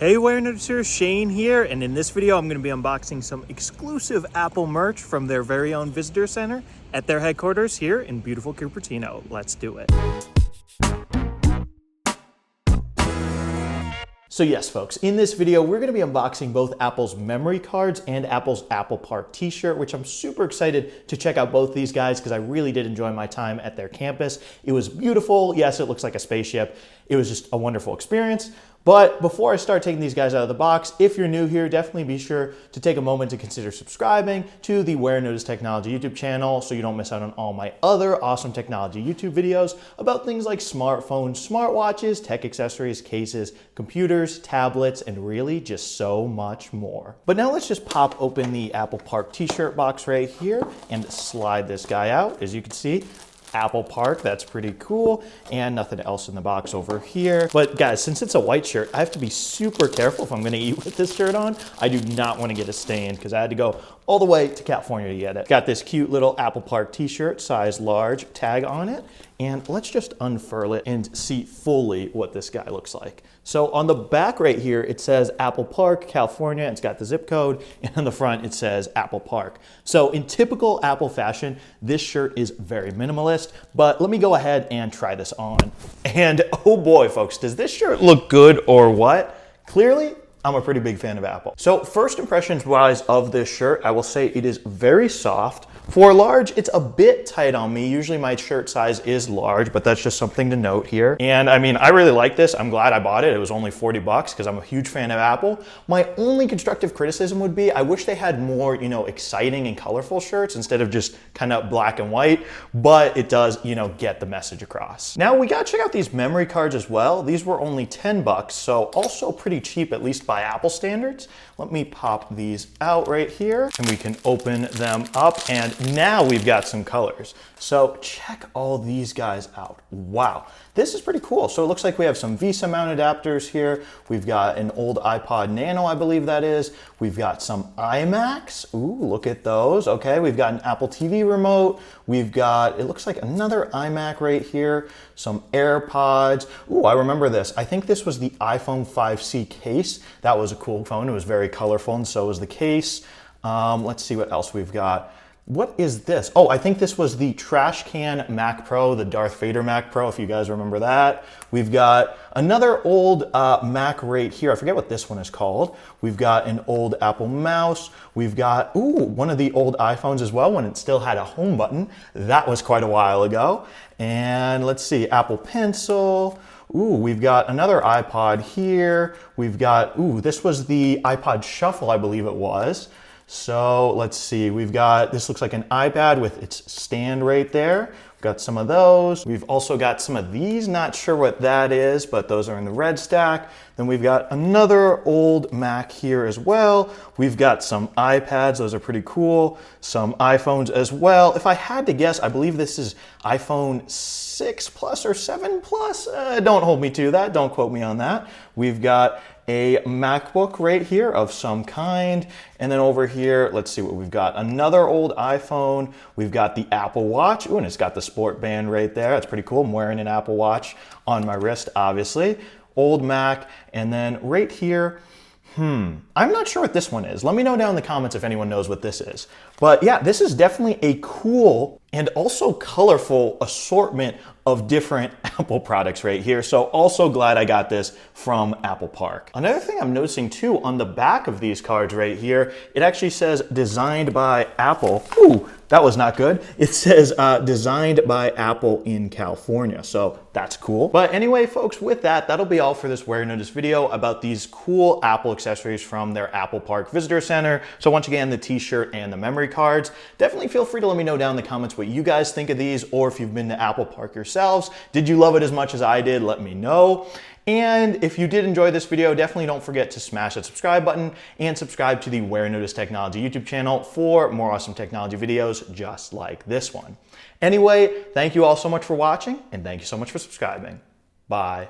Hey Warenotice, Shane here, and in this video I'm going to be unboxing some exclusive Apple merch from their very own visitor center at their headquarters here in beautiful Cupertino. Let's do it. So yes, folks, in this video, we're going to be unboxing both Apple's memory cards and Apple's Apple Park t-shirt, which I'm super excited to check out both these guys because I really did enjoy my time at their campus. It was beautiful. Yes, it looks like a spaceship. It was just a wonderful experience. But before I start taking these guys out of the box, if you're new here, definitely be sure to take a moment to consider subscribing to the Warenotice Technology YouTube channel so you don't miss out on all my other awesome technology YouTube videos about things like smartphones, smartwatches, tech accessories, cases, computers, tablets, and really just so much more. But now let's just pop open the Apple Park t-shirt box right here and slide this guy out. As you can see, Apple Park, that's pretty cool, and nothing else in the box over here. But guys, since it's a white shirt, I have to be super careful if I'm gonna eat with this shirt on. I do not wanna get a stain because I had to go all the way to California to get it. Got this cute little Apple Park t-shirt, size large, tag on it, and let's just unfurl it and see fully what this guy looks like. So on the back right here, it says Apple Park, California. It's got the zip code, and on the front, it says Apple Park. So in typical Apple fashion, this shirt is very minimalist, but let me go ahead and try this on. And oh boy, folks, does this shirt look good or what? Clearly, I'm a pretty big fan of Apple. So first impressions wise of this shirt, I will say it is very soft. For large, it's a bit tight on me. Usually my shirt size is large, but that's just something to note here. And I mean, I really like this. I'm glad I bought it. It was only 40 bucks because I'm a huge fan of Apple. My only constructive criticism would be, I wish they had more, exciting and colorful shirts instead of just kind of black and white, but it does, get the message across. Now we gotta check out these memory cards as well. These were only 10 bucks, so also pretty cheap, at least by Apple standards. Let me pop these out right here and we can open them up, and now we've got some colors. So check all these guys out. Wow, this is pretty cool. So it looks like we have some Visa mount adapters here. We've got an old iPod Nano, I believe that is. We've got some iMacs. Ooh, look at those. Okay, we've got an Apple TV remote. We've got, it looks like another iMac right here. Some AirPods. Ooh, I remember this. I think this was the iPhone 5C case. That was a cool phone. It was very colorful, and so was the case. Let's see what else we've got. What is this? Oh, I think this was the trash can Mac Pro, the Darth Vader Mac Pro, if you guys remember that. We've got another old Mac right here. I forget what this one is called. We've got an old Apple mouse. We've got, one of the old iPhones as well when it still had a home button. That was quite a while ago. And let's see, Apple Pencil. We've got another iPod here. We've got, this was the iPod Shuffle, I believe it was. So let's see, we've got, this looks like an iPad with its stand right there. We've got some of those. We've also got some of these, not sure what that is, but those are in the red stack. Then we've got another old Mac here as well. We've got some iPads, those are pretty cool. Some iPhones as well. If I had to guess, I believe this is iPhone 6 Plus or 7 Plus. Don't hold me to that, don't quote me on that. We've got a MacBook right here of some kind. And then over here, let's see what we've got. Another old iPhone. We've got the Apple Watch. And it's got the sport band right there. That's pretty cool. I'm wearing an Apple Watch on my wrist, obviously. Old Mac. And then right here, I'm not sure what this one is. Let me know down in the comments if anyone knows what this is. But yeah, this is definitely a cool and also colorful assortment of different Apple products right here. So also glad I got this from Apple Park. Another thing I'm noticing too, on the back of these cards right here, it actually says designed by Apple. Ooh, that was not good. It says designed by Apple in California. So that's cool. But anyway, folks, with that, that'll be all for this Warenotice video about these cool Apple accessories from their Apple Park Visitor Center. So once again, the t-shirt and the memory cards. Definitely feel free to let me know down in the comments what you guys think of these, or if you've been to Apple Park yourselves. Did you love it as much as I did? Let me know. And if you did enjoy this video, definitely don't forget to smash that subscribe button and subscribe to the Warenotice Technology YouTube channel for more awesome technology videos just like this one. Anyway, thank you all so much for watching, and thank you so much for subscribing. Bye.